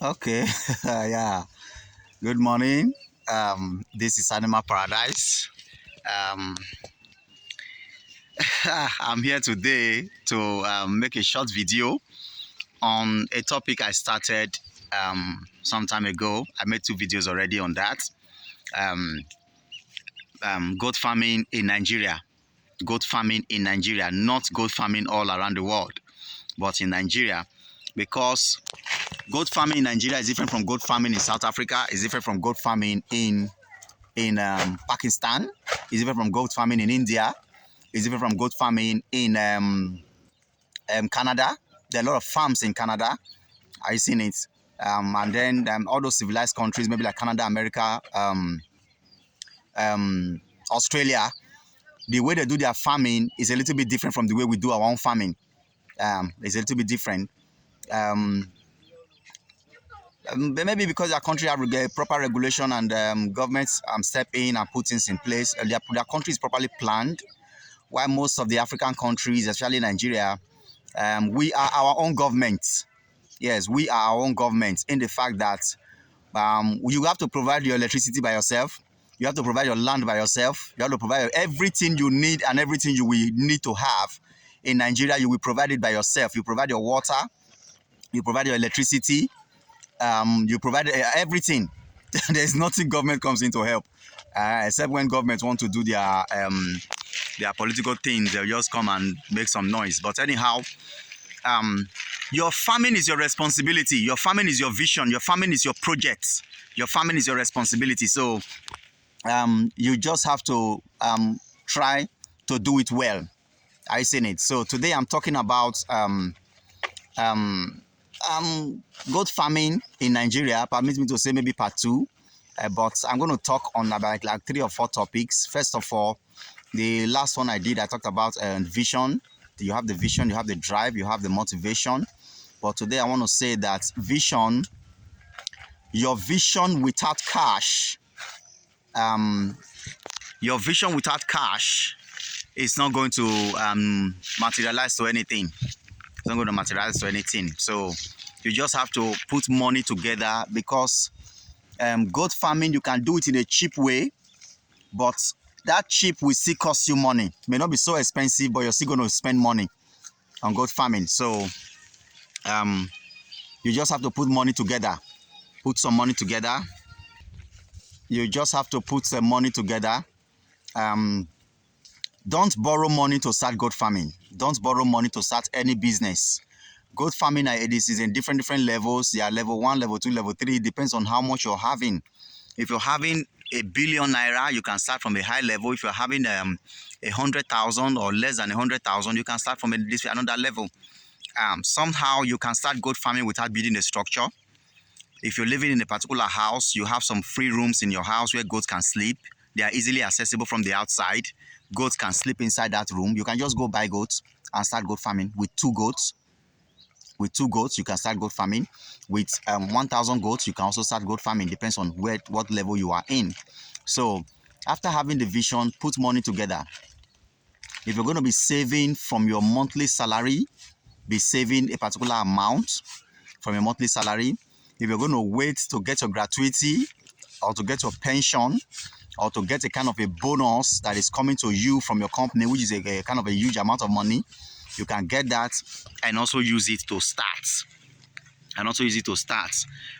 Okay, yeah. Good morning. This is Animal Paradise. Um, I'm here today to make a short video on a topic I started some time ago. I made 2 videos already on that. Um, Goat farming in Nigeria. Goat farming in Nigeria, not goat farming all around the world, but in Nigeria, because goat farming in Nigeria is different from goat farming in South Africa. Is different from goat farming in Pakistan. It's different from goat farming in India. It's different from goat farming in Canada. There are a lot of farms in Canada. Are you seeing it? And then all those civilized countries, maybe like Canada, America, Australia, the way they do their farming is a little bit different from the way we do our own farming. It's a little bit different. Maybe because their country have proper regulation and governments step in and put things in place. Their country is properly planned. While most of the African countries, especially Nigeria, we are our own government. Yes, we are our own government in the fact that you have to provide your electricity by yourself. You have to provide your land by yourself. You have to provide everything you need and everything you will need to have. In Nigeria, you will provide it by yourself. You provide your water. You provide your electricity. You provide everything. There's nothing government comes in to help, except when governments want to do their political things. They'll just come and make some noise. But anyhow, your farming is your responsibility. Your farming is your vision. Your farming is your project. Your farming is your responsibility. So you just have to try to do it well. I seen it. So today I'm talking about goat farming in Nigeria. Permit me to say maybe part 2, but I'm going to talk on about like 3 or 4 topics. First of all, the last one I did, I talked about vision. You have the vision, you have the drive, you have the motivation. But today I want to say that vision, your vision without cash, is not going to materialize to anything. It's not going to materialize to anything. So you just have to put money together, because goat farming, you can do it in a cheap way, but that cheap will still cost you money. It may not be so expensive, but you're still going to spend money on goat farming. So you just have to put money together. Put some money together. You just have to put some money together. Don't borrow money to start goat farming. Don't borrow money to start any business. Goat farming, this is in different levels. They are level 1, level 2, level 3. It depends on how much you're having. If you're having ₦1 billion, you can start from a high level. If you're having 100,000 or less than 100,000, you can start from another level. Somehow you can start goat farming without building a structure. If you're living in a particular house, you have some free rooms in your house where goats can sleep. They are easily accessible from the outside. Goats can sleep inside that room. You can just go buy goats and start goat farming with 2 goats. With 2 goats, you can start goat farming. With 1,000 goats, you can also start goat farming. Depends on what level you are in. So after having the vision, put money together. If you're going to be saving from your monthly salary, be saving a particular amount from your monthly salary. If you're going to wait to get your gratuity or to get your pension or to get a kind of a bonus that is coming to you from your company, which is a kind of a huge amount of money, you can get that and also use it to start.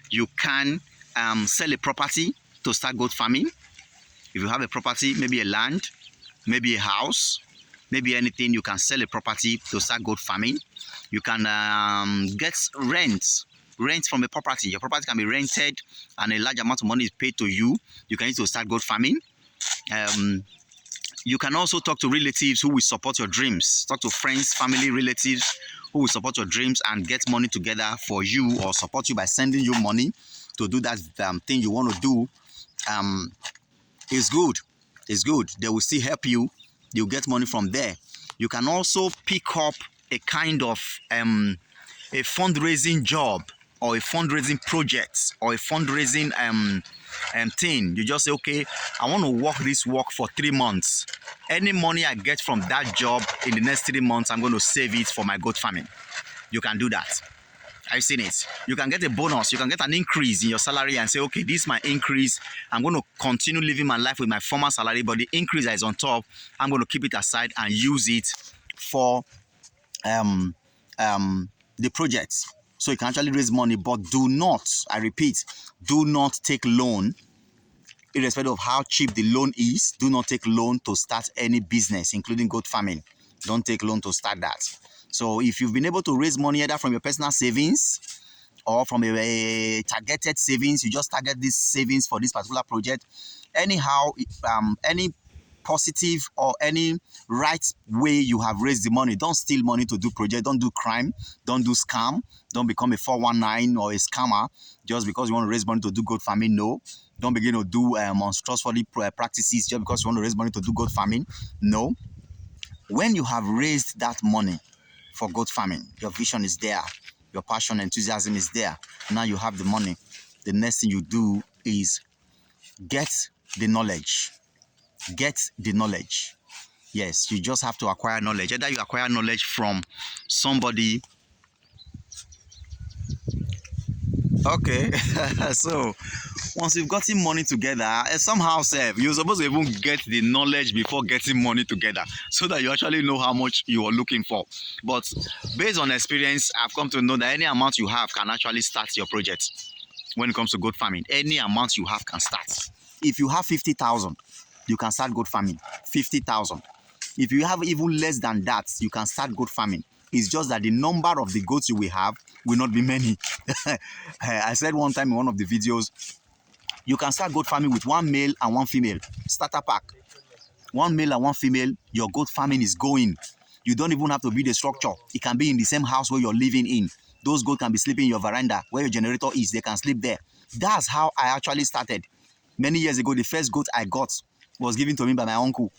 You can sell a property to start goat farming. If you have a property, maybe a land, maybe a house, maybe anything, you can sell a property to start goat farming. You can get rent from a property. Your property can be rented and a large amount of money is paid to you. You can use it to start goat farming. You can also talk to relatives who will support your dreams. Talk to friends, family, relatives who will support your dreams and get money together for you or support you by sending you money to do that thing you want to do. It's good. They will still help you. You'll get money from there. You can also pick up a kind of a fundraising job or a fundraising project or a fundraising thing. You just say, okay, I want to work this work for 3 months. Any money I get from that job in the next 3 months, I'm going to save it for my goat farming. You can do that. I've seen it. You can get a bonus. You can get an increase in your salary and say, okay, this is my increase. I'm going to continue living my life with my former salary, but the increase that is on top, I'm going to keep it aside and use it for the project. So you can actually raise money, but do not, I repeat, do not take loan. Irrespective of how cheap the loan is, do not take loan to start any business, including goat farming. Don't take loan to start that. So if you've been able to raise money either from your personal savings or from a targeted savings, you just target these savings for this particular project. Anyhow, any positive or any right way you have raised the money. Don't steal money to do project. Don't do crime. Don't do scam. Don't become a 419 or a scammer just because you want to raise money to do goat farming. No. Don't begin to do monstrosity practices just because you want to raise money to do goat farming. No. When you have raised that money for goat farming, your vision is there, your passion, enthusiasm is there. Now you have the money. The next thing you do is get the knowledge. Get the knowledge. Yes, you just have to acquire knowledge. Either you acquire knowledge from somebody. Okay, so once you've gotten money together, somehow, you're supposed to even get the knowledge before getting money together so that you actually know how much you are looking for. But based on experience, I've come to know that any amount you have can actually start your project. When it comes to goat farming, any amount you have can start. If you have 50,000, you can start goat farming. 50,000. If you have even less than that, you can start goat farming. It's just that the number of the goats you will have will not be many. I said one time in one of the videos, you can start goat farming with 1 male and 1 female. Starter pack. 1 male and 1 female, your goat farming is going. You don't even have to build a structure. It can be in the same house where you're living in. Those goats can be sleeping in your veranda where your generator is. They can sleep there. That's how I actually started. Many years ago, the first goat I got was given to me by my uncle.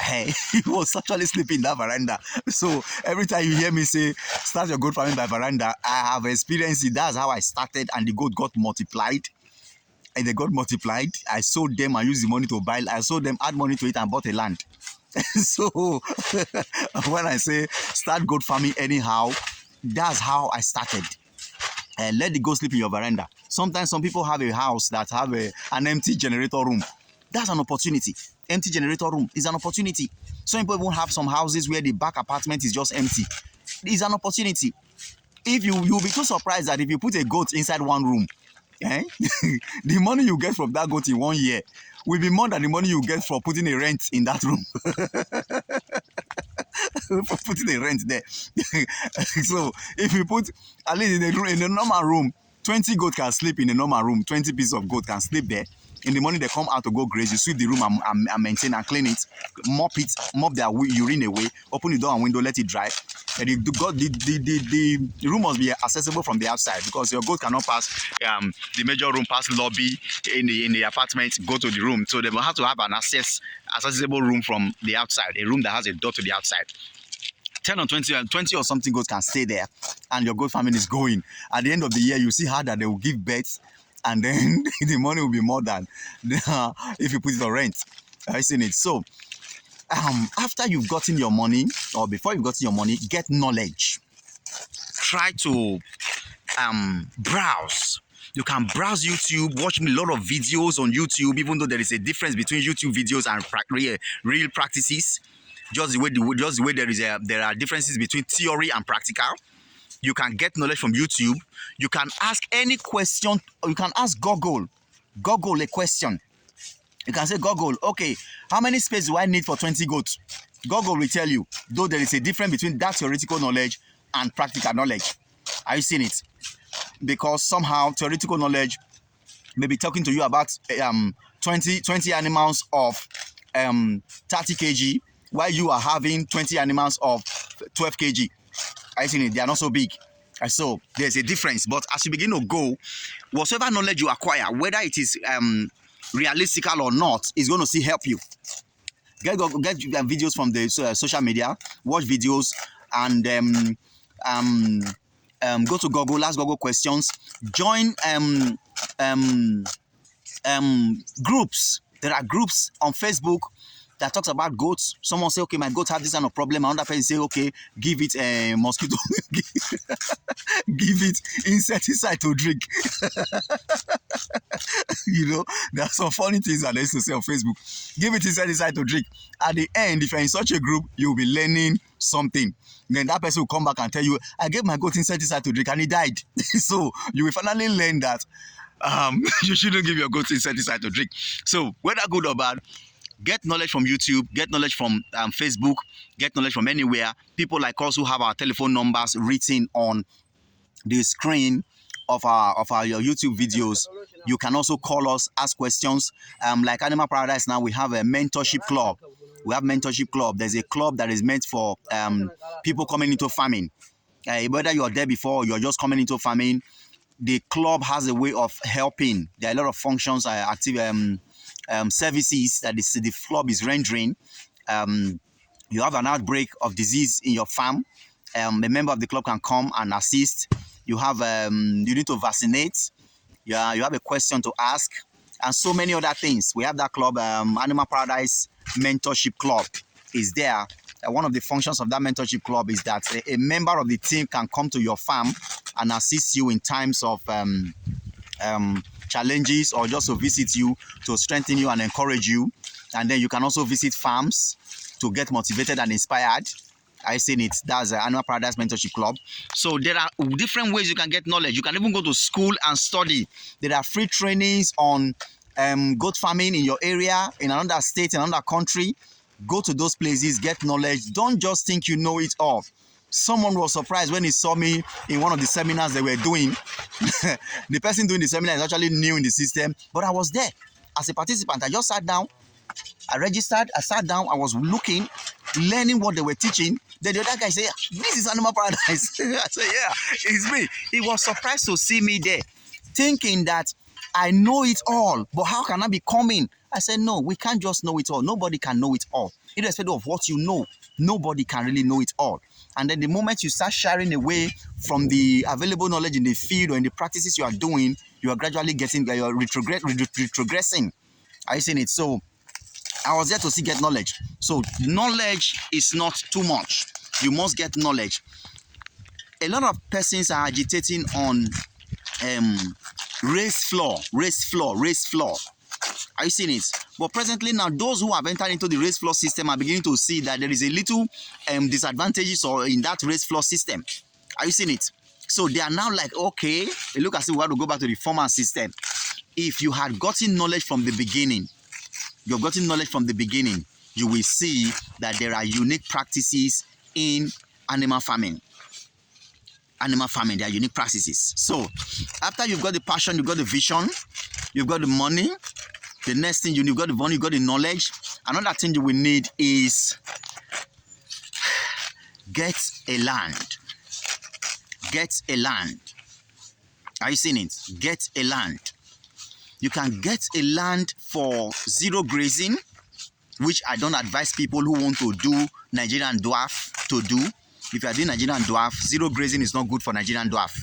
He was actually sleeping in that veranda. So every time you hear me say, start your goat farming by veranda, I have experienced it. That's how I started, and the goat got multiplied. And they got multiplied. I sold them and used the money to buy. I sold them, add money to it, and bought a land. So when I say start goat farming anyhow, that's how I started. Let the goat sleep in your veranda. Sometimes some people have a house that have an empty generator room. That's an opportunity. Empty generator room is an opportunity. Some people even have some houses where the back apartment is just empty. It's an opportunity. If you'll be too surprised that if you put a goat inside one room, the money you get from that goat in 1 year will be more than the money you get for putting a rent in that room. For putting a rent there. So if you put at least in a normal room, 20 goats can sleep in a normal room. 20 pieces of goat can sleep there. In the morning they come out to go graze. You sweep the room and maintain and clean it, mop their urine away, open the door and window, let it dry. And the room must be accessible from the outside because your goat cannot pass the major room, past lobby in the apartment, go to the room. So they will have to have an accessible room from the outside, a room that has a door to the outside. 10 or 20 or something goats can stay there, and your goat farming is going. At the end of the year, you see how that they will give birth, and then the money will be more than if you put it on rent. I've seen it. So after you've gotten your money, or before you've gotten your money, get knowledge. Try to browse. You can browse YouTube, watch a lot of videos on YouTube, even though there is a difference between YouTube videos and real practices. Just the way there are differences between theory and practical. You can get knowledge from YouTube. You can ask any question. You can ask Google a question. You can say, Google, okay, how many space do I need for 20 goats? Google will tell you, though there is a difference between that theoretical knowledge and practical knowledge. Are you seeing it? Because somehow theoretical knowledge may be talking to you about 20 animals of 30 kg, while you are having 20 animals of 12 kg. I think they are not so big. So there's a difference. But as you begin to go, whatever knowledge you acquire, whether it is realistical or not, is going to still help you. Get videos from the social media, watch videos, and go to Google, ask Google questions, join groups. There are groups on Facebook that talks about goats. Someone say, okay, my goats have this kind of problem. Another person say, okay, give it a mosquito, give it insecticide to drink. You know, there are some funny things that they used to say on Facebook. Give it insecticide to drink. At the end, if you're in such a group, you'll be learning something. Then that person will come back and tell you, I gave my goat insecticide to drink and he died. So you will finally learn that you shouldn't give your goat insecticide to drink. So whether good or bad, get knowledge from YouTube, get knowledge from Facebook, get knowledge from anywhere. People like us who have our telephone numbers written on the screen of your YouTube videos. You can also call us, ask questions. Like Animal Paradise now, we have a mentorship club. We have mentorship club. There's a club that is meant for people coming into farming. Whether you're there before or you're just coming into farming, the club has a way of helping. There are a lot of functions, active services that the club is rendering. You have an outbreak of disease in your farm. A member of the club can come and assist. You have you need to vaccinate. You have a question to ask, and so many other things. We have that club, Animal Paradise Mentorship Club, is there. One of the functions of that mentorship club is that a member of the team can come to your farm and assist you in times of challenges, or just to visit you, to strengthen you and encourage you. And then you can also visit farms to get motivated and inspired. I seen it. That's the Animal Paradise Mentorship Club. So there are different ways you can get knowledge. You can even go to school and study. There are free trainings on goat farming in your area, in another state, in another country. Go to those places, get knowledge. Don't just think you know it all. Someone was surprised when he saw me in one of the seminars they were doing. The person doing the seminar is actually new in the system, but I was there as a participant. I just sat down, I registered, I sat down, I was looking, learning what they were teaching. Then the other guy said, this is Animal Paradise. I said, yeah, it's me. He was surprised to see me there, thinking that I know it all, but how can I be coming? I said, no, we can't just know it all. Nobody can know it all. Irrespective of what you know, nobody can really know it all. And then the moment you start sharing away from the available knowledge in the field or in the practices you are doing, you are gradually getting, you're retrogressing. Are you seeing it? So I was there to see get knowledge. So knowledge is not too much. You must get knowledge. A lot of persons are agitating on race floor. Are you seeing it? But presently now, those who have entered into the race floor system are beginning to see that there is a little disadvantages or in that race floor system. Are you seeing it? So they are now like, okay, they look as if we have to go back to the former system. If you had gotten knowledge from the beginning, you will see that there are unique practices in animal farming. There are unique practices. So after you've got the passion, you've got the vision, you've got the money, the next thing you've got the money, you've got the knowledge. Another thing you will need is get a land. Are you seeing it? Get a land. You can get a land for zero grazing, which I don't advise people who want to do Nigerian dwarf to do. If you are doing Nigerian dwarf, zero grazing is not good for Nigerian dwarf.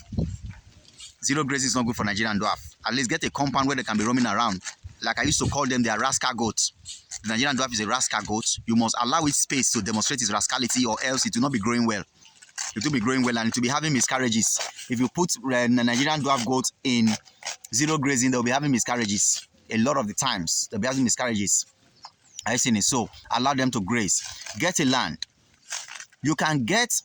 At least get a compound where they can be roaming around. Like I used to call them, they are rascal goats. The Nigerian dwarf is a rascal goat. You must allow it space to demonstrate its rascality, or else it will not be growing well. It will be growing well and it will be having miscarriages. If you put Nigerian dwarf goats in zero grazing, they'll be having miscarriages. A lot of the times, they'll be having miscarriages. I've seen it. So allow them to graze. Get a land. You can get,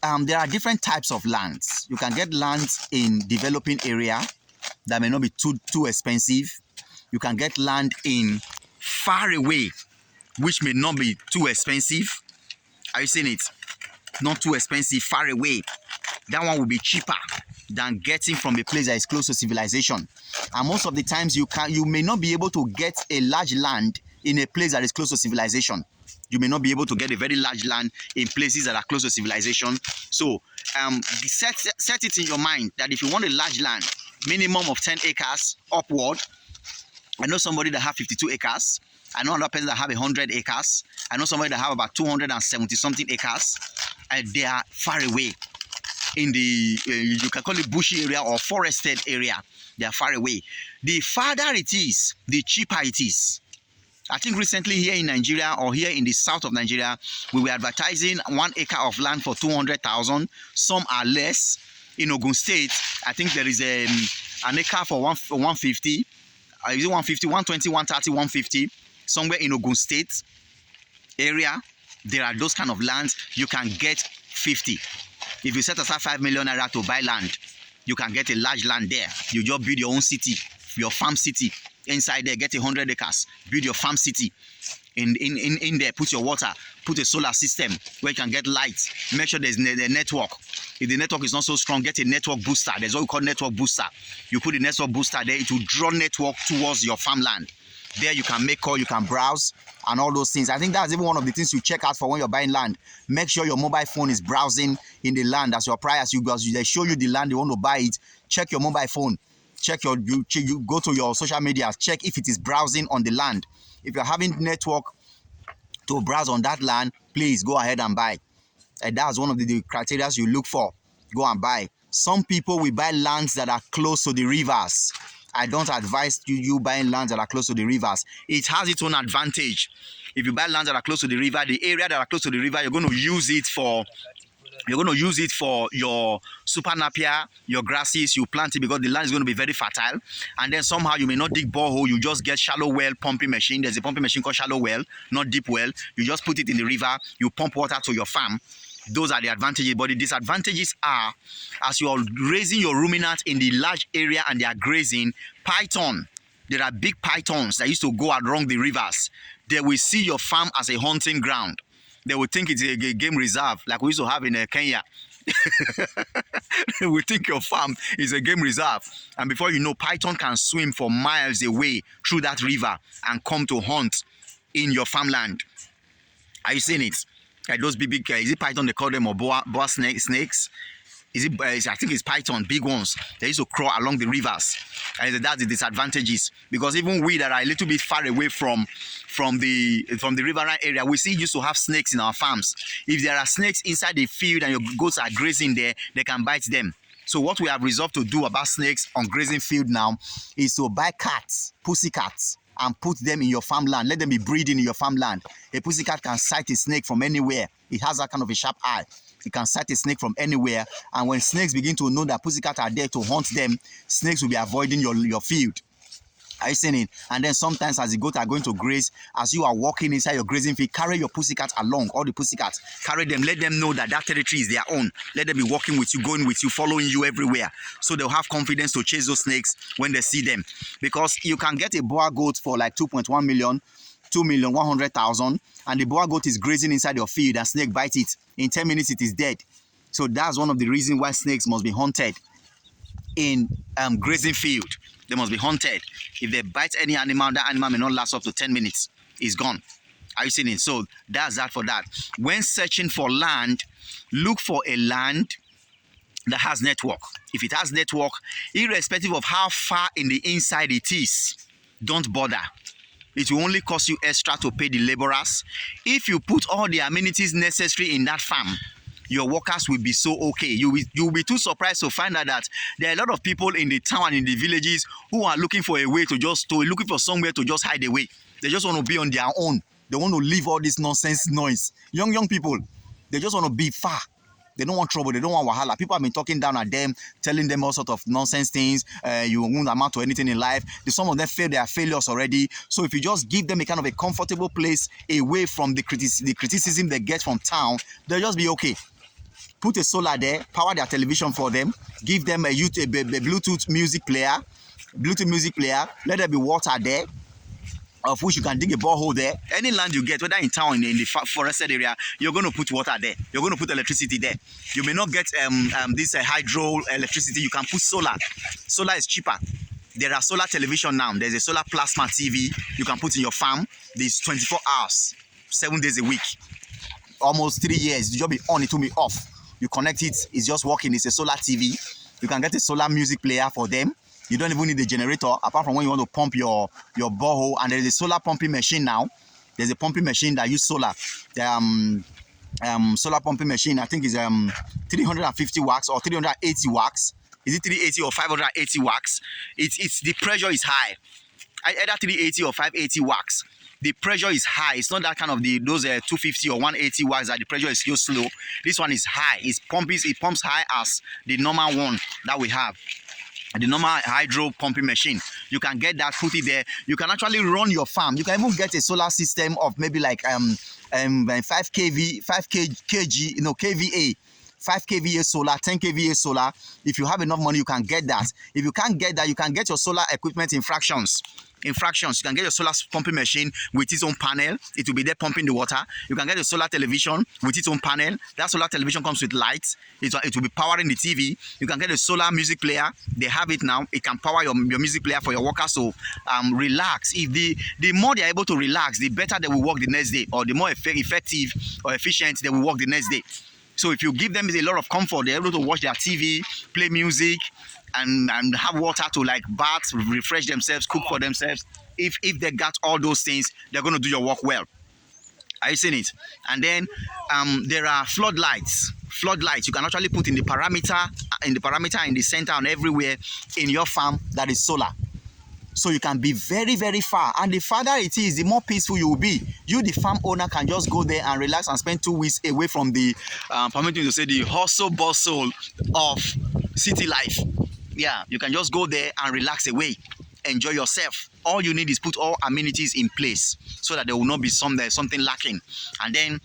there are different types of lands. You can get lands in developing area that may not be too expensive. You can get land in far away, which may not be too expensive. Are you seeing it? Not too expensive, far away. That one will be cheaper than getting from a place that is close to civilization. And most of the times you may not be able to get a large land in a place that is close to civilization. You may not be able to get a very large land in places that are close to civilization. So set it in your mind that if you want a large land, minimum of 10 acres upward. I know somebody that have 52 acres. I know another person that have 100 acres. I know somebody that have about 270 something acres. And they are far away in the, you can call it bushy area or forested area. They are far away. The farther it is, the cheaper it is. I think recently here in Nigeria or here in the south of Nigeria, we were advertising 1 acre of land for 200,000. Some are less. In Ogun State, I think there is an acre for 150. Is it 150, 120, 130, 150? Somewhere in Ogun State area, there are those kind of lands. You can get 50. If you set aside 5 million naira to buy land, you can get a large land there. You just build your own city, your farm city. Inside there, get 100 acres, build your farm city. In there, put your water, put a solar system where you can get light. Make sure there's the network. If the network is not so strong, get a network booster. There's what we call network booster. You put the network booster there, it will draw network towards your farmland. There you can make call, you can browse, and all those things. I think that's even one of the things you check out for when you're buying land. Make sure your mobile phone is browsing in the land as your price. They show you the land you want to buy it. Check your mobile phone. Check you go to your social media. Check if it is browsing on the land. If you're having network to browse on that land, please go ahead and buy. And that's one of the criteria you look for. Go and buy. Some people will buy lands that are close to the rivers. I don't advise you buying lands that are close to the rivers. It has its own advantage. If you buy lands that are close to the river, the area that are close to the river, you're going to use it for your super napier, your grasses. You plant it because the land is going to be very fertile. And then somehow you may not dig borehole, you just get shallow well pumping machine. There's a pumping machine called shallow well, not deep well. You just put it in the river, you pump water to your farm. Those are the advantages. But the disadvantages are, as you are raising your ruminants in the large area and they are grazing, python. There are big pythons that used to go along the rivers. They will see your farm as a hunting ground. They will think it's a game reserve, like we used to have in Kenya. They will think your farm is a game reserve. And before you know, python can swim for miles away through that river and come to hunt in your farmland. Are you seeing it? Like those big, is it python they call them, or boa snakes? Is it? I think it's python, big ones. They used to crawl along the rivers, and that's the disadvantages. Because even we that are a little bit far away from the riverine area, we still used to have snakes in our farms. If there are snakes inside the field and your goats are grazing there, they can bite them. So what we have resolved to do about snakes on grazing field now is to buy cats, pussycats, and put them in your farmland. Let them be breeding in your farmland. A pussycat can sight a snake from anywhere. It has that kind of a sharp eye. It can sight a snake from anywhere. And when snakes begin to know that pussycats are there to hunt them, snakes will be avoiding your field. Are you seeing it? And then sometimes as the goats are going to graze, as you are walking inside your grazing field, carry your pussycats along, all the pussycats. Carry them, let them know that that territory is their own. Let them be walking with you, going with you, following you everywhere. So they'll have confidence to chase those snakes when they see them. Because you can get a boa goat for like 2.1 million, 2,100,000, and the boa goat is grazing inside your field and snake bites it. In 10 minutes, it is dead. So that's one of the reasons why snakes must be hunted in grazing field. They must be hunted. If they bite any animal, that animal may not last up to 10 minutes. It's gone. Are you seeing it? So that's that for that. When searching for land, look for a land that has network. If it has network, irrespective of how far in the inside it is, don't bother. It will only cost you extra to pay the laborers. If you put all the amenities necessary in that farm, your workers will be so okay. You will be too surprised to find out that there are a lot of people in the town and in the villages who are looking for a way to looking for somewhere to just hide away. They just want to be on their own. They want to leave all this nonsense noise. Young people, they just want to be far. They don't want trouble. They don't want wahala. People have been talking down at them, telling them all sort of nonsense things. You won't amount to anything in life. Some of them fail. They are failures already. So if you just give them a kind of a comfortable place away from the criticism they get from town, they'll just be okay. Put a solar there, power their television for them, give them a Bluetooth music player, let there be water there, of which you can dig a borehole there. Any land you get, whether in town or in the forested area, you're going to put water there. You're going to put electricity there. You may not get this hydro electricity. You can put solar. Solar is cheaper. There are solar television now. There's a solar plasma TV you can put in your farm. There's 24 hours, 7 days a week. Almost 3 years. You just be on, it will be off. You connect it, it's just working. It's a solar TV. You can get a solar music player for them. You don't even need a generator, apart from when you want to pump your borehole. And there is a solar pumping machine now. There's a pumping machine that uses solar. The solar pumping machine, I think, is 350 watts or 380 watts. Is it 380 or 580 watts? It's the pressure is high. Either 380 or 580 watts. the pressure is high. It's not that kind of those 250 or 180 watts that the pressure is still slow. This one is high. It pumps high as the normal one that we have. The normal hydro pumping machine. You can get that, put it there. You can actually run your farm. You can even get a solar system of maybe like 5 kV, 5 kg, kVA. 5 kVA solar, 10 kVA solar. If you have enough money, you can get that. If you can't get that, you can get your solar equipment in fractions. You can get your solar pumping machine with its own panel. It will be there pumping the water. You can get a solar television with its own panel. That solar television comes with lights. It will be powering the TV. You can get a solar music player. They have it now. It can power your music player for your workers. So relax. If the more they are able to relax, the better they will work the next day, or the more effective or efficient they will work the next day. So if you give them a lot of comfort, they're able to watch their TV, play music, and have water to like bath, refresh themselves, cook for themselves. If they got all those things, they're going to do your work well. Are you seeing it? And then there are floodlights. Floodlights you can actually put in the parameter, in the center, and everywhere in your farm that is solar. So you can be very, very far. And the farther it is, the more peaceful you will be. You, the farm owner, can just go there and relax and spend 2 weeks away from the, permit me to say, the hustle bustle of city life. Yeah, you can just go there and relax away. Enjoy yourself. All you need is put all amenities in place so that there will not be something lacking. And then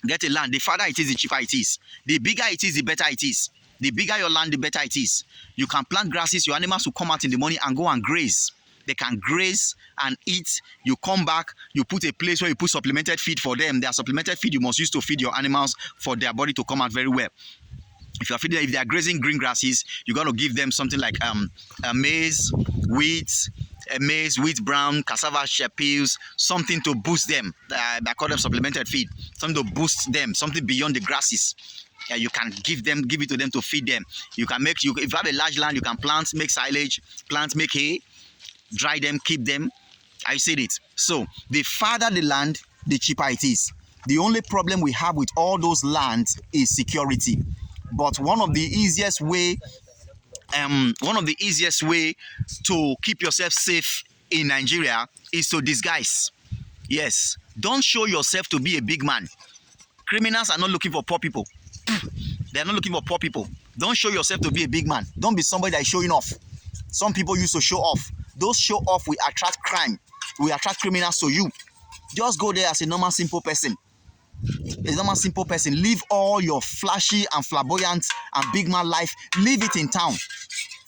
get a land. The farther it is, the cheaper it is. The bigger it is, the better it is. The bigger your land, the better it is. You can plant grasses. Your animals will come out in the morning and go and graze. They can graze and eat. You come back, you put a place where you put supplemented feed for them. They are supplemented feed you must use to feed your animals for their body to come out very well. If they are grazing green grasses, you're going to give them something like maize, wheat, brown, cassava, shea peas, something to boost them. I call them supplemented feed. Something to boost them, something beyond the grasses. You can give it to them to feed them. You can if you have a large land, you can plant, make silage, make hay, dry them, keep them. I said it. So the farther the land, the cheaper it is. The only problem we have with all those lands is security. But one of the easiest way to keep yourself safe in Nigeria is to disguise. Yes, don't show yourself to be a big man. Criminals are not looking for poor people. They are not looking for poor people. Don't show yourself to be a big man. Don't be somebody that is showing off. Some people used to show off. Those show off will attract crime. Will attract criminals to you. Just go there as a normal, simple person. A normal, simple person. Leave all your flashy and flamboyant and big man life. Leave it in town.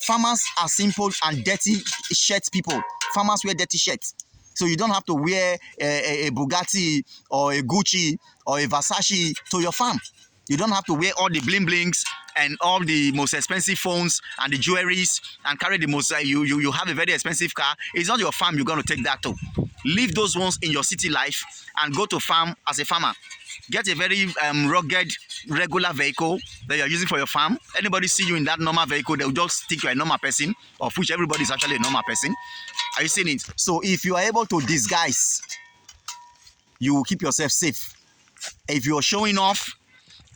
Farmers are simple and dirty shirt people. Farmers wear dirty shirts. So you don't have to wear a Bugatti or a Gucci or a Versace to your farm. You don't have to wear all the bling blings and all the most expensive phones and the jewelries and carry the most. You have a very expensive car. It's not your farm you're going to take that to. Leave those ones in your city life and go to farm as a farmer. Get a very rugged, regular vehicle that you're using for your farm. Anybody see you in that normal vehicle, they'll just think you're a normal person, of which everybody is actually a normal person. Are you seeing it? So if you are able to disguise, you will keep yourself safe. If you're showing off,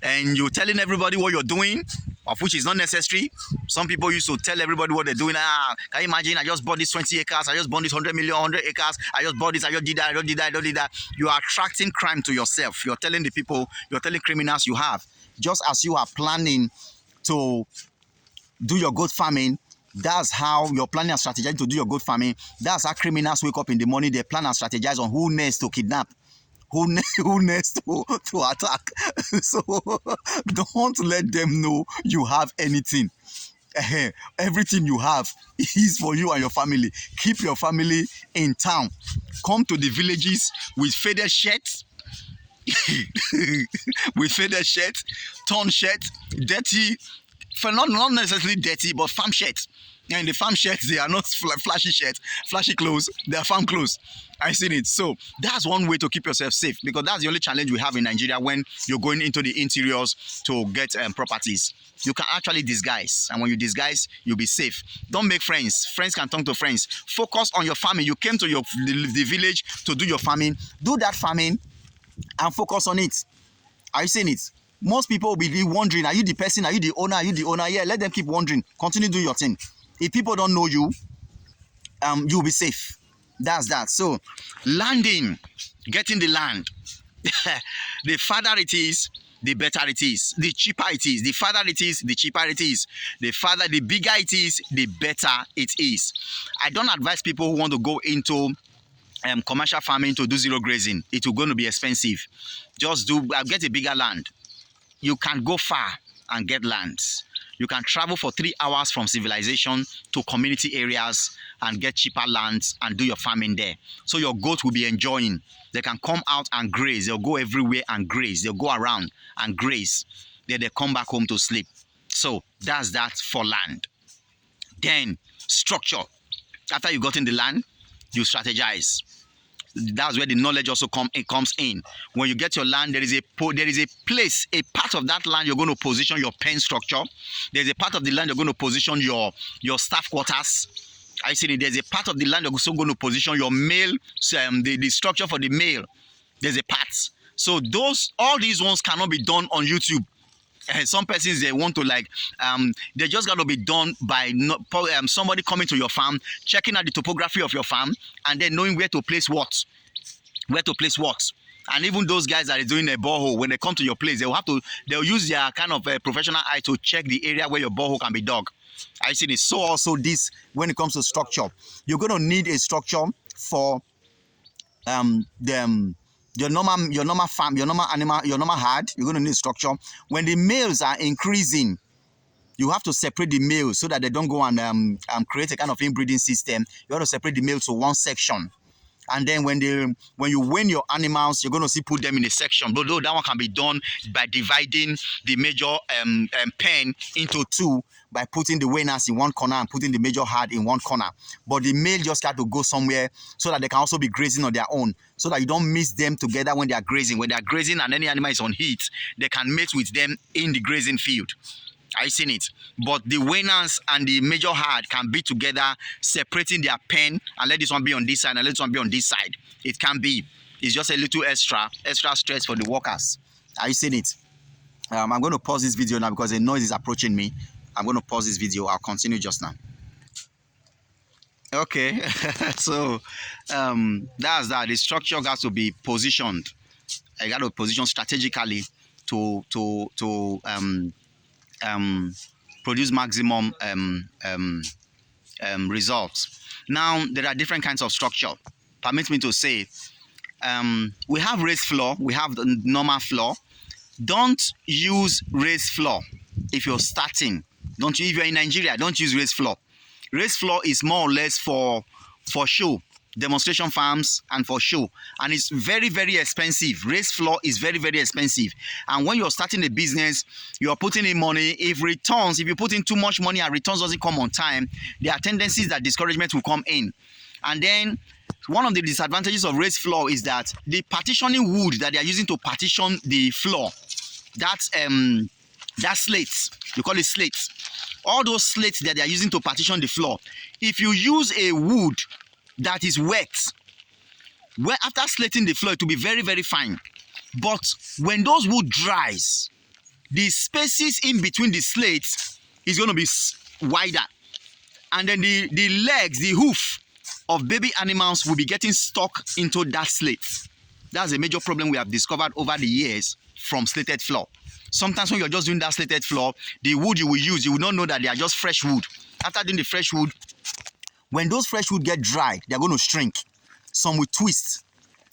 and you're telling everybody what you're doing, of which is not necessary. Some people used to tell everybody what they're doing. Can you imagine? I just bought this 20 acres. I just bought this 100 million, 100 acres. I just bought this. I just did that. I just did that. I just did that. You are attracting crime to yourself. You're telling the people, you're telling criminals you have. Just as you are planning to do your goat farming, that's how you're planning and strategizing to do your goat farming. That's how criminals wake up in the morning. They plan and strategize on who next to kidnap. Who next to attack. So don't let them know you have anything. Everything you have is for you and your family. Keep your family in town. Come to the villages with faded shirts, torn shirts, dirty, not necessarily dirty, but farm shirts. And in the farm shirts, they are not flashy shirts, flashy clothes. They are farm clothes. I've seen it. So that's one way to keep yourself safe, because that's the only challenge we have in Nigeria when you're going into the interiors to get properties. You can actually disguise, and when you disguise, you'll be safe. Don't make friends. Friends can turn to friends. Focus on your farming. You came to the village to do your farming. Do that farming and focus on it. Are you seeing it? Most people will be wondering, are you the person? Are you the owner? Are you the owner? Yeah, let them keep wondering. Continue doing your thing. If people don't know you, you'll be safe. That's that. So landing, getting the land, the farther it is, the better it is, the cheaper it is. The farther it is, the cheaper it is. The bigger it is, the better it is. I don't advise people who want to go into commercial farming to do zero grazing. It will going to be expensive. Just get a bigger land. You can go far and get lands. You can travel for 3 hours from civilization to community areas and get cheaper lands and do your farming there. So your goat will be enjoying. They can come out and graze. They'll go everywhere and graze. They'll go around and graze. Then they come back home to sleep. So that's that for land. Then structure. After you got in the land, you strategize. That's where the knowledge also comes in. When you get your land, there is a place, a part of that land you're going to position your pen structure. There's a part of the land you're going to position your staff quarters. I see it. There's a part of the land you're also going to position your mail, the structure for the mail. There's a part. So all these ones cannot be done on YouTube. Some persons, they want to they just got to be done by somebody coming to your farm, checking out the topography of your farm, and then knowing where to place what. And even those guys that are doing a borehole, when they come to your place, they'll use their kind of professional eye to check the area where your borehole can be dug. I see this. So also this, when it comes to structure, you're going to need a structure for your normal farm, your normal animal, your normal herd. You're going to need structure. When the males are increasing, you have to separate the males so that they don't go and create a kind of inbreeding system. You have to separate the males to one section. And then when you weigh your animals, you're going to put them in a section. But though that one can be done by dividing the major pen into two, by putting the weaners in one corner and putting the major herd in one corner. But the male just got to go somewhere so that they can also be grazing on their own, so that you don't mix them together when they are grazing. When they are grazing and any animal is on heat, they can mate with them in the grazing field. I've seen it. But the weaners and the major herd can be together, separating their pen, and let this one be on this side and let this one be on this side. It can be. It's just a little extra stress for the workers. I've seen it. I'm going to pause this video now because the noise is approaching me. I'm going to pause this video. I'll continue just now. Okay. So that's that. The structure has to be positioned. I got to position strategically to produce maximum results. Now, there are different kinds of structure. Permit me to say, we have raised floor, we have the normal floor. Don't use raised floor if you're starting. If you're in Nigeria, don't use raised floor. Raised floor is more or less for show, demonstration farms, and for show, and it's very, very expensive. Raised floor is very, very expensive, and when you're starting a business, you're putting in money. If you put in too much money and returns doesn't come on time, there are tendencies that discouragement will come in. And then one of the disadvantages of raised floor is that the partitioning wood that they are using to partition the floor, that's slates, you call it slates. All those slates that they are using to partition the floor, if you use a wood that is wet, after slating the floor, it will be very, very fine. But when those wood dries, the spaces in between the slates is going to be wider, and then the legs, the hoof of baby animals will be getting stuck into that slate. That's a major problem we have discovered over the years from slated floor. Sometimes when you're just doing that slated floor, the wood you will use, you will not know that they are just fresh wood. After doing the fresh wood, when those fresh wood get dry, they're going to shrink. Some will twist.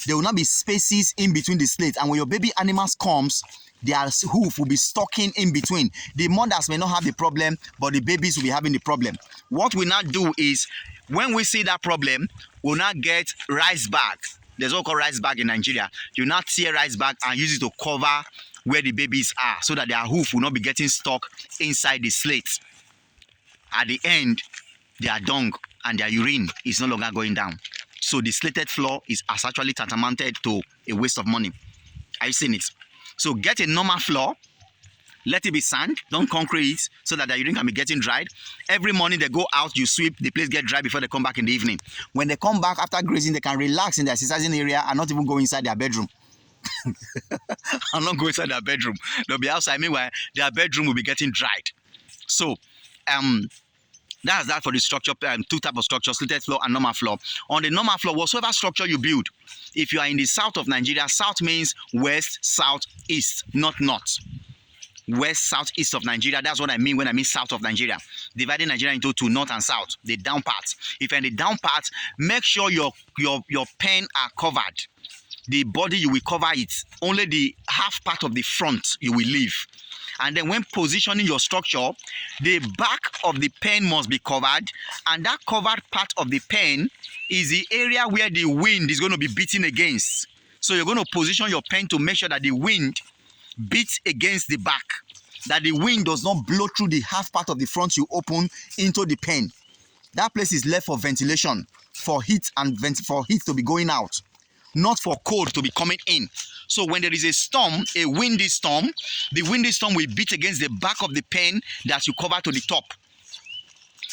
There will not be spaces in between the slates. And when your baby animals comes, their hoof will be stocking in between. The mothers may not have the problem, but the babies will be having the problem. What we now do is, when we see that problem, we'll now get rice bag. There's what called rice bag in Nigeria. You now tear rice bag and use it to cover where the babies are, so that their hoof will not be getting stuck inside the slate. At the end, their dung and their urine is no longer going down. So the slated floor is actually tantamounted to a waste of money. I've seen it. So get a normal floor, let it be sand, don't concrete it, so that the urine can be getting dried. Every morning they go out, you sweep, the place get dry before they come back in the evening. When they come back after grazing, they can relax in their exercising area and not even go inside their bedroom. I'm not going inside their bedroom. They'll be outside. Meanwhile, their bedroom will be getting dried. So, That's that for the structure, two types of structure, slated floor and normal floor. On the normal floor, whatsoever structure you build, if you are in the south of Nigeria, south means west, south, east, not north. West, south, east of Nigeria. That's what I mean when I mean south of Nigeria. Dividing Nigeria into two, north and south, the down part. If you're in the down part, make sure your pen are covered. The body, you will cover it. Only the half part of the front you will leave. And then when positioning your structure, the back of the pen must be covered, and that covered part of the pen is the area where the wind is going to be beating against. So you're going to position your pen to make sure that the wind beats against the back, that the wind does not blow through the half part of the front you open into the pen. That place is left for ventilation, for heat and for heat to be going out, not for cold to be coming in. So when there is a storm, a windy storm, the windy storm will beat against the back of the pen that you cover to the top.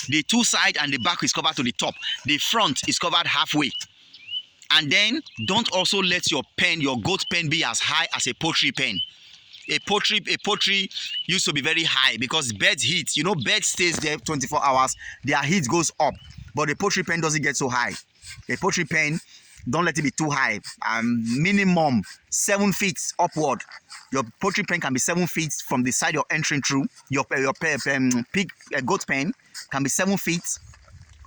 The two sides and the back is covered to the top. The front is covered halfway. And then don't also let your pen, your goat pen, be as high as a poultry pen. A poultry used to be very high because birds heat. You know, bird stays there 24 hours. Their heat goes up. But the poultry pen doesn't get so high. A poultry pen, don't let it be too high. Minimum 7 feet upward. Your poultry pen can be 7 feet from the side you're entering through. Your pig goat pen can be 7 feet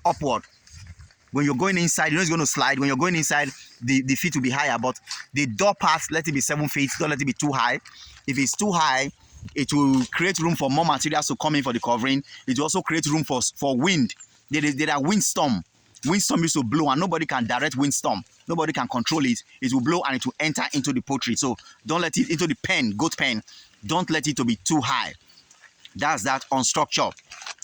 upward. When you're going inside, you know it's going to slide. When you're going inside, the feet will be higher. But the door part, let it be 7 feet. Don't let it be too high. If it's too high, it will create room for more materials to come in for the covering. It will also create room for wind. There are windstorm. Windstorm used to blow, and nobody can direct windstorm. Nobody can control it. It will blow and it will enter into the poultry. So don't let it into the pen, goat pen. Don't let it to be too high. That's that on structure.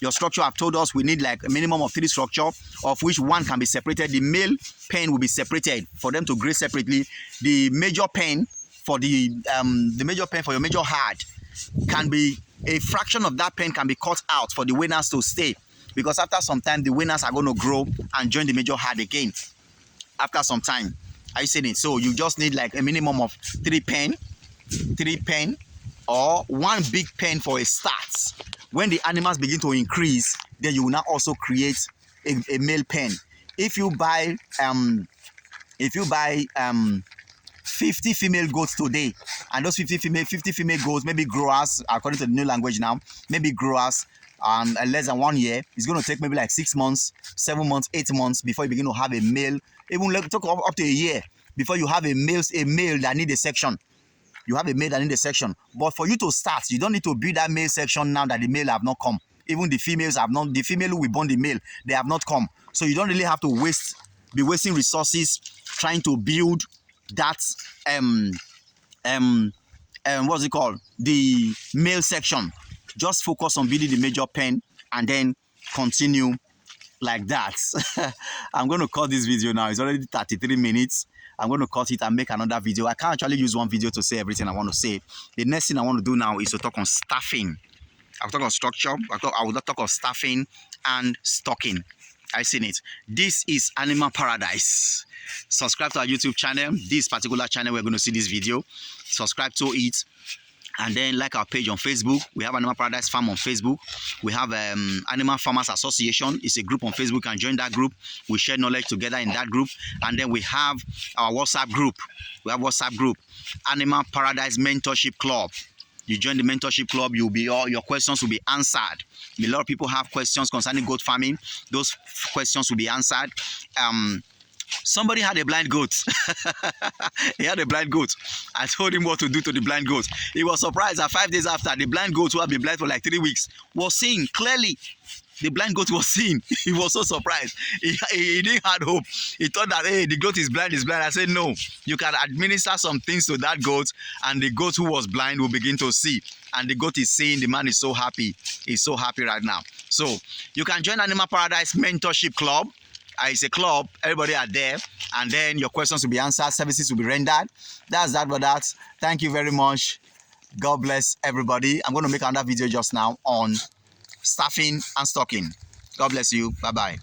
Your structure, I've told us we need like a minimum of 3 structure, of which 1 can be separated. The male pen will be separated for them to graze separately. The major pen for your major herd can be a fraction of that pen can be cut out for the winners to stay, because after some time the winners are going to grow and join the major herd again. After some time, are you seeing it? So you just need like a minimum of 3 pen, or 1 big pen for a start. When the animals begin to increase, then you will now also create a male pen. If you buy 50 female goats today, and those 50 female goats, maybe growers, according to the new language now, maybe growers less than 1 year, it's going to take maybe like 6 months, 7 months, 8 months before you begin to have a male. Even like talk up to a year before you have a male that need a section. You have a male that need a section. But for you to start, you don't need to build that male section now that the male have not come. Even the females have not. The female who will born the male, they have not come. So you don't really have to be wasting resources trying to build that what's it called? The male section. Just focus on building the major pen and then continue like that. I'm going to cut this video now. It's already 33 minutes. I'm going to cut it and make another video. I can't actually use one video to say everything I want to say. The next thing I want to do now is to talk on staffing. I'll talk on structure. I will talk on staffing and stocking. I've seen it. This is Animal Paradise. Subscribe to our YouTube channel. This particular channel, we're going to see this video. Subscribe to it. And then like our page on Facebook. We have Animal Paradise Farm on Facebook. We have Animal Farmers Association. It's a group on Facebook. You can join that group. We share knowledge together in that group. And then we have our WhatsApp group. We have WhatsApp group, Animal Paradise Mentorship Club. You join the mentorship club, all your questions will be answered. A lot of people have questions concerning goat farming. Those questions will be answered. Somebody had a blind goat. He had a blind goat. I told him what to do to the blind goat. He was surprised that 5 days after, the blind goat, who had been blind for like 3 weeks, was seeing clearly. The blind goat was seeing. He was so surprised. He didn't have hope. He thought that, hey, the goat is blind, I said, no. You can administer some things to that goat, and the goat who was blind will begin to see. And the goat is seeing. The man is so happy. He's so happy right now. So you can join Animal Paradise Mentorship Club. It's a club. Everybody are there. And then your questions will be answered. Services will be rendered. That's that for that. Thank you very much. God bless everybody. I'm going to make another video just now on staffing and stocking. God bless you. Bye-bye.